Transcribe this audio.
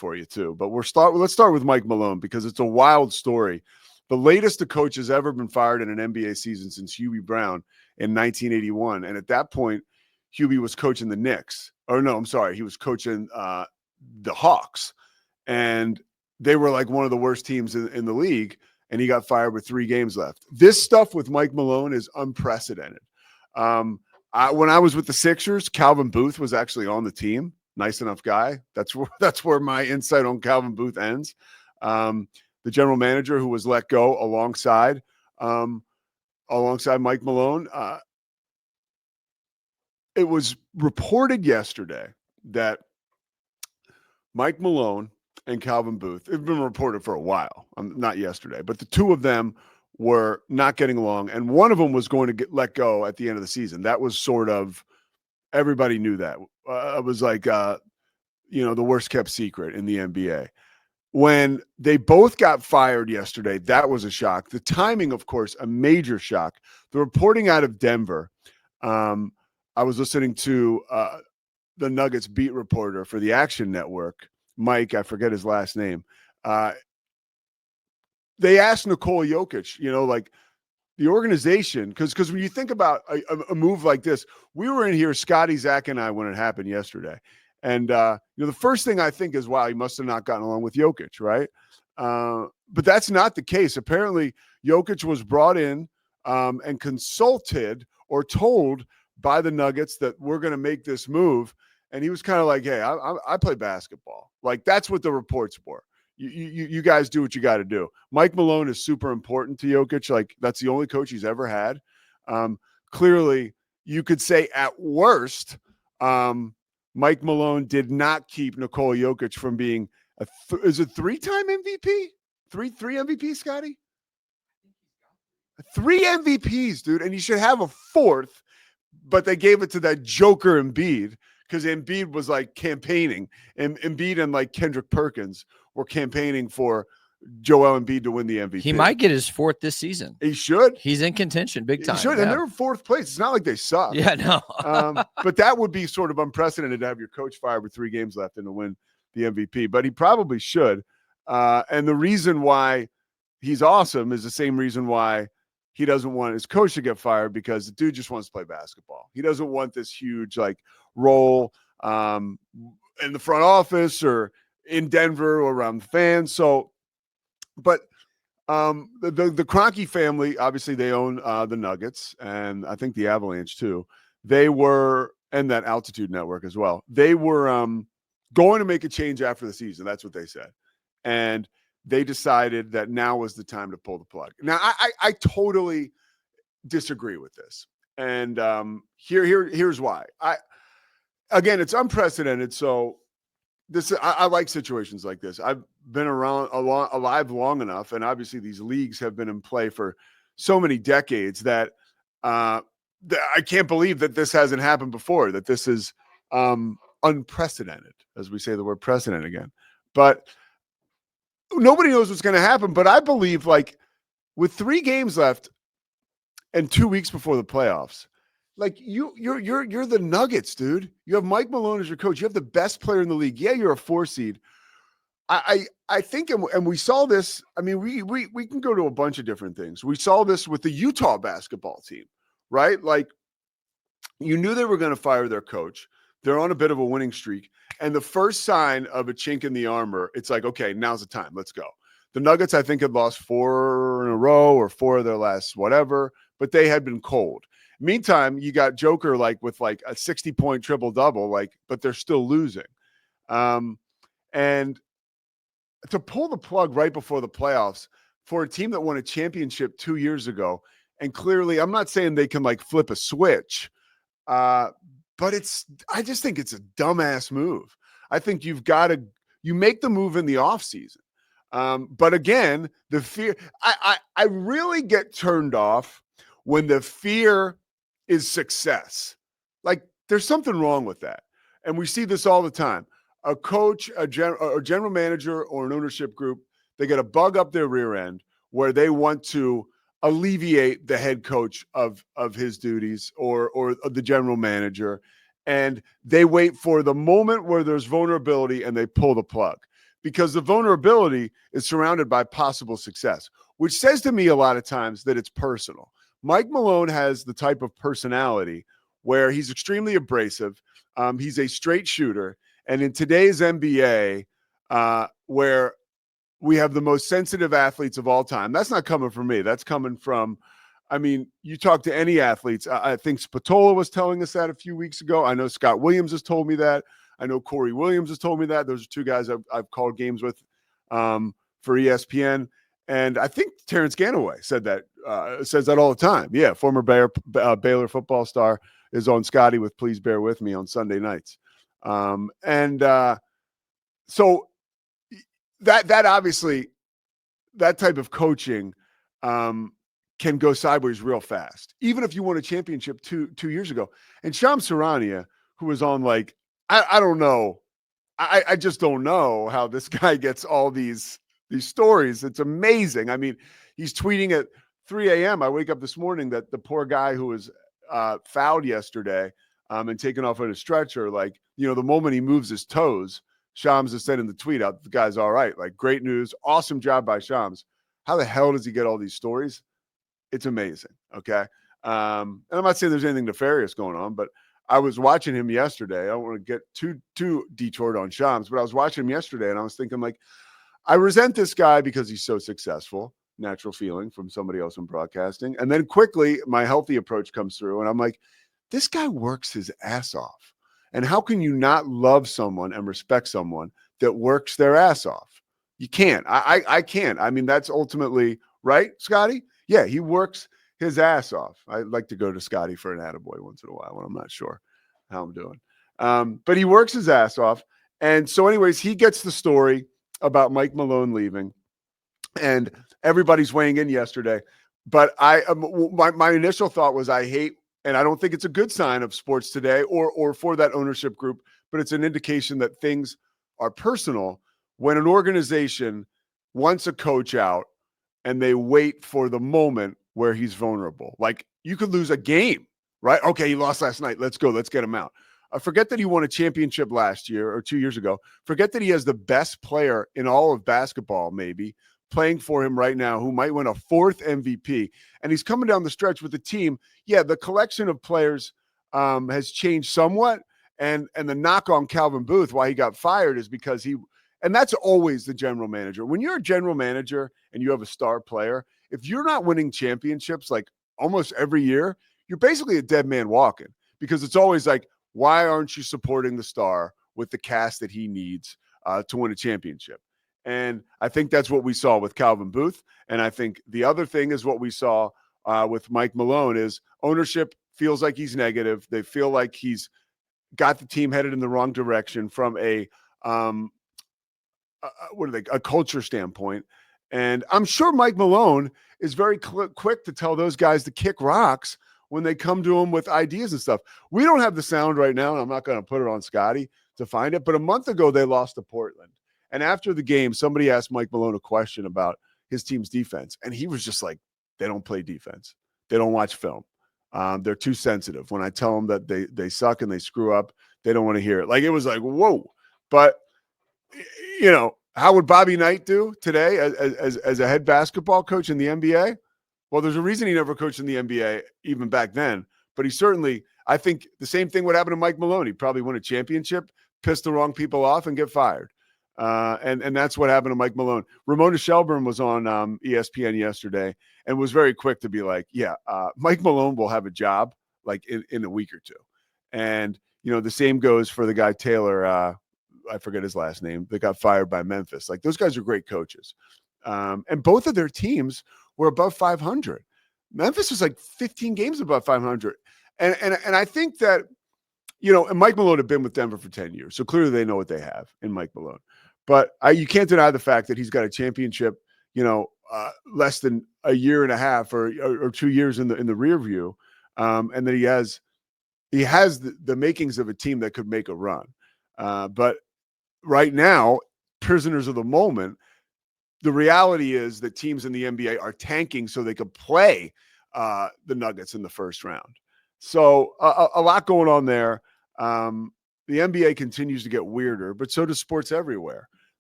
for you too. But let's start with Mike Malone because it's a wild story. The latest a coach has ever been fired in an NBA season since Hubie Brown in 1981. And at that point, Hubie was coaching the Knicks. Or no, I'm sorry. He was coaching the Hawks. And they were like one of the worst teams in the league. And he got fired with 3 games left. This stuff with Mike Malone is unprecedented. When I was with the Sixers, Calvin Booth was actually on the team. Nice enough guy. That's where my insight on Calvin Booth ends. The general manager who was let go alongside Mike Malone. It was reported yesterday that Mike Malone and Calvin Booth, it's been reported for a while, not yesterday, but the two of them were not getting along, and one of them was going to get let go at the end of the season. That was sort of, everybody knew that. It was like, the worst kept secret in the NBA. When they both got fired yesterday, that was a shock. The timing, of course, a major shock. The reporting out of Denver, I was listening to the Nuggets beat reporter for the Action Network, Mike, I forget his last name. They asked Nikola Jokic, like the organization, because when you think about a move like this, we were in here, Scotty, Zach, and I, when it happened yesterday. And, the first thing I think is, wow, he must have not gotten along with Jokic, right? But that's not the case. Apparently, Jokic was brought in and consulted or told by the Nuggets that we're going to make this move. And he was kind of like, hey, I play basketball. Like, that's what the reports were. You guys do what you got to do. Mike Malone is super important to Jokic. Like, that's the only coach he's ever had. Clearly, you could say at worst, Mike Malone did not keep Nikola Jokic from being is a 3-time MVP? Three MVPs, Scotty? 3 MVPs, dude. And you should have a 4th, but they gave it to that joker Embiid because Embiid was like campaigning. And Embiid and like Kendrick Perkins were campaigning for Joel Embiid to win the MVP. He might get his 4th this season. He should. He's in contention big time. He should. Yeah. And they're 4th place. It's not like they suck. Yeah, no. But that would be sort of unprecedented to have your coach fired with 3 games left and to win the MVP. But he probably should. And the reason why he's awesome is the same reason why he doesn't want his coach to get fired, because the dude just wants to play basketball. He doesn't want this huge role in the front office or in Denver or around the fans. So, but the Kroenke family, obviously they own the Nuggets and I think the Avalanche too. They were, and that Altitude Network as well. They were going to make a change after the season. That's what they said. And they decided that now was the time to pull the plug. Now, I totally disagree with this. And here's why. Again, it's unprecedented. So I like situations like this. I've been alive long enough, and obviously these leagues have been in play for so many decades that I can't believe that this hasn't happened before, that this is unprecedented, as we say the word precedent again. But nobody knows what's going to happen. But I believe, with 3 games left and 2 weeks before the playoffs, you're the Nuggets, dude. You have Mike Malone as your coach. You have the best player in the league. Yeah, you're a 4 seed. I think, and we saw this. I mean, we can go to a bunch of different things. We saw this with the Utah basketball team, right? You knew they were going to fire their coach. They're on a bit of a winning streak. And the first sign of a chink in the armor, it's like, okay, now's the time. Let's go. The Nuggets, I think, had lost 4 in a row or 4 of their last whatever, but they had been cold. Meantime, you got Joker with a 60-point triple-double, but they're still losing. And to pull the plug right before the playoffs for a team that won a championship 2 years ago, and clearly, I'm not saying they can flip a switch, but I just think it's a dumbass move. I think you make the move in the offseason. But again, the fear, I really get turned off when the fear is success. There's something wrong with that. And we see this all the time. A coach, a general manager, or an ownership group, they get a bug up their rear end where they want to alleviate the head coach of his duties or the general manager. And they wait for the moment where there's vulnerability and they pull the plug. because the vulnerability is surrounded by possible success, which says to me a lot of times that it's personal. Mike Malone has the type of personality where he's extremely abrasive. He's a straight shooter. And in today's NBA, where we have the most sensitive athletes of all time, that's not coming from me. That's coming from, I mean, you talk to any athletes. I think Spatola was telling us that a few weeks ago. I know Scott Williams has told me that. I know Corey Williams has told me that. Those are two guys I've called games with for ESPN. And I think Terrence Ganaway said that, says that all the time. Yeah, former Baylor football star is on Scotty with Please Bear With Me on Sunday nights. So that obviously, that type of coaching can go sideways real fast, even if you won a championship two years ago. And Shams Charania, who was on, like, I don't know. I just don't know how this guy gets all these stories. It's amazing. I mean, he's tweeting at 3 a.m. I wake up this morning that the poor guy who was fouled yesterday and taken off on a stretcher, like, the moment he moves his toes, Shams is sending the tweet out, the guy's all right. Like, great news. Awesome job by Shams. How the hell does he get all these stories? It's amazing. Okay. And I'm not saying there's anything nefarious going on, but I was watching him yesterday. I don't want to get too detoured on Shams, but I was watching him yesterday and I was thinking, like, I resent this guy because he's so successful. Natural feeling from somebody else in broadcasting. And then quickly my healthy approach comes through and I'm like, this guy works his ass off. And how can you not love someone and respect someone that works their ass off? You can't. I can't. I mean, that's ultimately right, Scotty? Yeah, he works his ass off. I'd like to go to Scotty for an attaboy once in a while when I'm not sure how I'm doing. But he works his ass off. And so anyways, he gets the story about Mike Malone leaving. And everybody's weighing in yesterday. But my initial thought was, I hate, and I don't think it's a good sign of sports today or for that ownership group, but it's an indication that things are personal when an organization wants a coach out and they wait for the moment where he's vulnerable. Like, you could lose a game, right? Okay, he lost last night. Let's go. Let's get him out. Forget that he won a championship last year or 2 years ago. Forget that he has the best player in all of basketball, maybe, playing for him right now, who might win a 4th MVP. And he's coming down the stretch with the team. Yeah, the collection of players has changed somewhat. And the knock on Calvin Booth, why he got fired, is because and that's always the general manager. When you're a general manager and you have a star player, if you're not winning championships like almost every year, you're basically a dead man walking, because it's always like, why aren't you supporting the star with the cast that he needs to win a championship? And I think that's what we saw with Calvin Booth. And I think the other thing is what we saw with Mike Malone is ownership feels like he's negative. They feel like he's got the team headed in the wrong direction from a culture standpoint. And I'm sure Mike Malone is very quick to tell those guys to kick rocks when they come to him with ideas and stuff. We don't have the sound right now, and I'm not going to put it on Scotty to find it, but a month ago they lost to Portland. And after the game, somebody asked Mike Malone a question about his team's defense, and he was just like, they don't play defense. They don't watch film. They're too sensitive. When I tell them that they suck and they screw up, they don't want to hear it. Like, it was like, whoa. But, how would Bobby Knight do today as a head basketball coach in the NBA? Well, there's a reason he never coached in the NBA even back then. But he certainly, I think the same thing would happen to Mike Malone. He'd probably win a championship, piss the wrong people off, and get fired. And that's what happened to Mike Malone. Ramona Shelburne was on ESPN yesterday and was very quick to be like, yeah, Mike Malone will have a job like in a week or two. And, the same goes for the guy, Taylor, I forget his last name, that got fired by Memphis. Like, those guys are great coaches. And both of their teams were above 500. Memphis was like 15 games above 500. And I think that, and Mike Malone had been with Denver for 10 years. So clearly they know what they have in Mike Malone. But you can't deny the fact that he's got a championship, less than a year and a half or 2 years in the rear view. And that he has the makings of a team that could make a run. But right now, prisoners of the moment, the reality is that teams in the NBA are tanking so they could play the Nuggets in the first round. So a lot going on there. The NBA continues to get weirder, but so does sports everywhere.